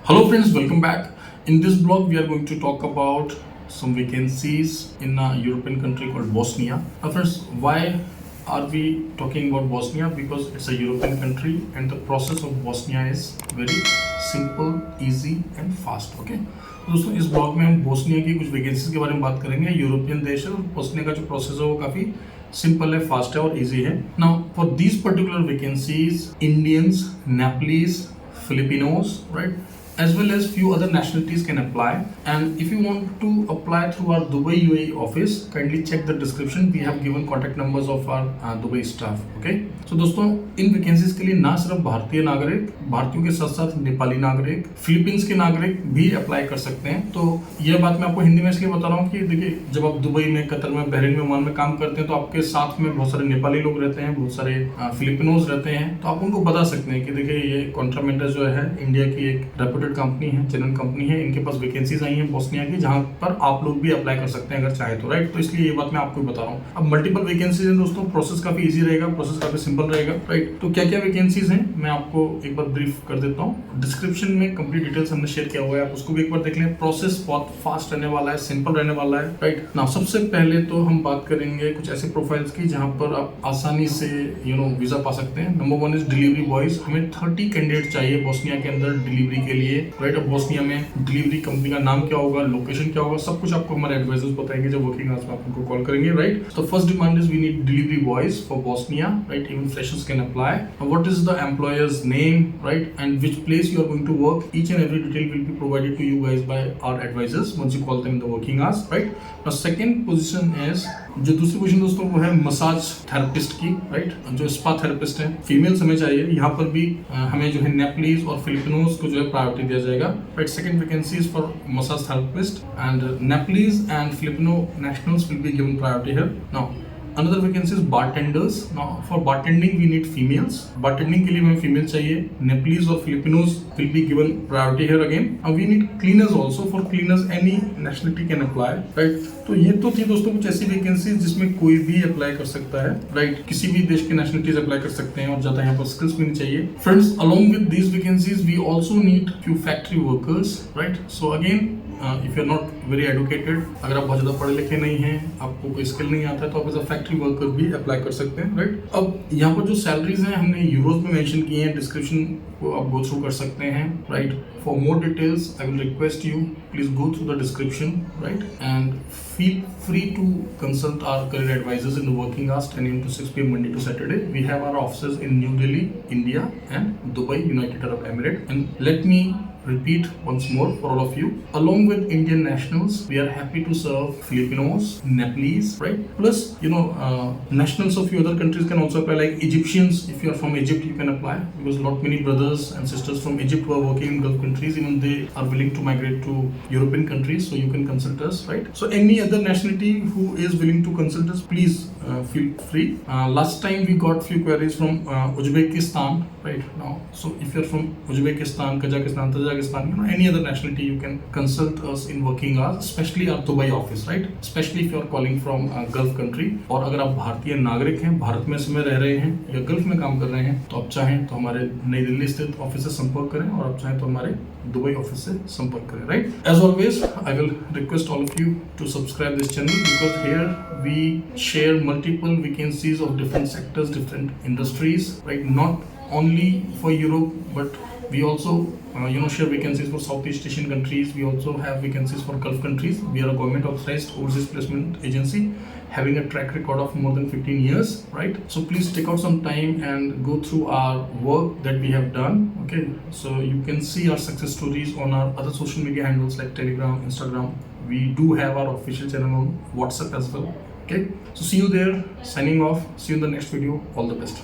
Hello friends, welcome back. In this blog, we are going to talk about some vacancies in a European country called Bosnia. Now friends, why are we talking about Bosnia? Because it's a European country and the process of Bosnia is very simple, easy and fast. Okay? तो दोस्तों इस blog में हम Bosnia की कुछ vacancies के बारे में बात करेंगे। यूरोपियन देश है और बोस्निया का जो प्रोसेस है वो काफ़ी सिंपल है, फास्ट है और इजी है। Now for these particular vacancies Indians, Nepalese, Filipinos, right? As well as few other nationalities can apply. And if you want to apply through our Dubai UAE office, kindly check the description. We have given contact numbers of our Dubai staff. Okay? So दोस्तों इन vacancies के लिए ना सिर्फ भारतीय नागरिक, भारतीयों के साथ साथ नेपाली नागरिक, फिलीपींस के नागरिक भी अप्लाई कर सकते हैं। तो यह बात मैं आपको हिंदी में इसलिए बता रहा हूँ कि देखिए जब आप दुबई में, कतर में, बहरीन में, ओमान में काम करते हैं तो आपके साथ में बहुत सारे नेपाली लोग रहते हैं, बहुत सारे फिलिपिनोज रहते हैं। तो आप उनको बता सकते हैं कि देखिए ये कॉन्ट्रामेंटस जो है इंडिया की एक रेप्यूटेड कंपनी है, जनरल कंपनी है, इनके पास वैकेंसीज आई हैं बोस्निया की, जहां पर आप लोग भी अप्लाई कर सकते हैं अगर चाहे तो, राइट? तो इसलिए ये बात मैं आपको बता रहा हूँ। अब मल्टीपल वैकेंसीज हैं दोस्तों, प्रोसेस काफी इजी रहेगा, प्रोसेस काफी सिंपल रहेगा, राइट? तो क्या क्या वैकेंसीज हैं मैं आपको एक बार ब्रीफ कर देता हूँ। डिस्क्रिप्शन में कंप्लीट डिटेल्स हमने शेयर किया हुआ है, आप उसको भी एक बार देख लें। प्रोसेस बहुत फास्ट रहने वाला है, सिंपल रहने वाला है, राइट? ना सबसे पहले तो हम बात करेंगे कुछ ऐसे प्रोफाइल्स की जहां पर आप आसानी से वीजा पा सकते हैं। Number 1 is delivery boys. हमें 30 कैंडिडेट चाहिए बोस्निया के अंदर डिलीवरी के लिए, राइट? अब बोस्निया में डिलीवरी कंपनी का नाम क्या होगा, लोकेशन क्या होगा, सब कुछ आपको हमारे एडवाइजर्स बताएंगे जब वर्किंग आवर्स में आप उनको कॉल करेंगे, राइट? तो first demand is we need delivery boys for Bosnia, right? Even freshers can apply. What is the employer's name, right? And which place you are going to work. Each and every detail will be provided to you guys by our advisors once you call them in the working hours, right? Now second position is, जो दूसरी position दोस्तों वो है massage therapist की, right? जो spa therapist है, females हमें चाहिए। यहाँ पर भी हमें जो है नेपलीज और फिलिपिनोज को जो है प्रायोरिटी दिया जाएगा, right? Second vacancy is for massage therapist and Nepalese and Filipino nationals will be given priority here. Now another vacancy is bartenders. Now for bartending we need females. Bartending के लिए हमें female चाहिए। Nepalese और Filipinos will be given priority here again. And we need cleaners also. For cleaners any nationality can apply, right? तो ये तो थी दोस्तों कुछ ऐसी वैकेंसीज जिसमें कोई भी अप्लाई कर सकता है, राइट? किसी भी देश के नेशनलिटीज अप्लाई कर सकते हैं और ज्यादा यहाँ पर स्किल्स भी नहीं चाहिए। Friends, along with these vacancies we also need few factory workers, right? So again if you are not very educated, अगर आप बहुत ज़्यादा पढ़े लिखे नहीं हैं, आपको कोई स्किल नहीं आता है, तो आप एज अ फैक्ट्री वर्कर भी अप्लाई कर सकते हैं, राइट? अब यहाँ पर जो सैलरीज हैं हमने यूरोज में मेंशन की हैं, डिस्क्रिप्शन को आप गो थ्रू कर सकते हैं, right? For more details I will request you please go through the description, right? And feel free to consult our career advisors in the working hours 10 a.m. to 6 p.m. Monday to Saturday. We have our offices in New Delhi, India and Dubai, United Arab Emirates. And let me repeat once more for all of you. Along with Indian nationals, we are happy to serve Filipinos, Nepalese, right? Plus, nationals of few other countries can also apply, like Egyptians. If you are from Egypt, you can apply because many brothers and sisters from Egypt who are working in Gulf countries, even they are willing to migrate to European countries. So you can consult us, right? So any other nationality who is willing to consult us, please feel free. Last time we got few queries from Uzbekistan, right? Now, so if you're from Uzbekistan, Kazakhstan, any other nationality, you can consult us in working hours, especially our Dubai office, right? Especially if you're calling from a Gulf country. और अगर आप भारतीय नागरिक हैं, भारत में समय रह रहे हैं या गल्फ में काम कर रहे हैं, तो आप चाहें तो हमारे नई दिल्ली स्थित ऑफिस से संपर्क करें और आप चाहें तो हमारे दुबई ऑफिस से संपर्क करें, right? As always I will request all of you to subscribe this channel because here we share multiple vacancies of different sectors, different industries, right? Not only for Europe, but we also share vacancies for Southeast Asian countries. We also have vacancies for Gulf countries. We are a government authorized overseas placement agency having a track record of more than 15 years, right? So please take out some time and go through our work that we have done, okay? So you can see our success stories on our other social media handles like Telegram, Instagram. We do have our official channel on WhatsApp as well, okay? So see you there. Signing off. See you in the next video. All the best.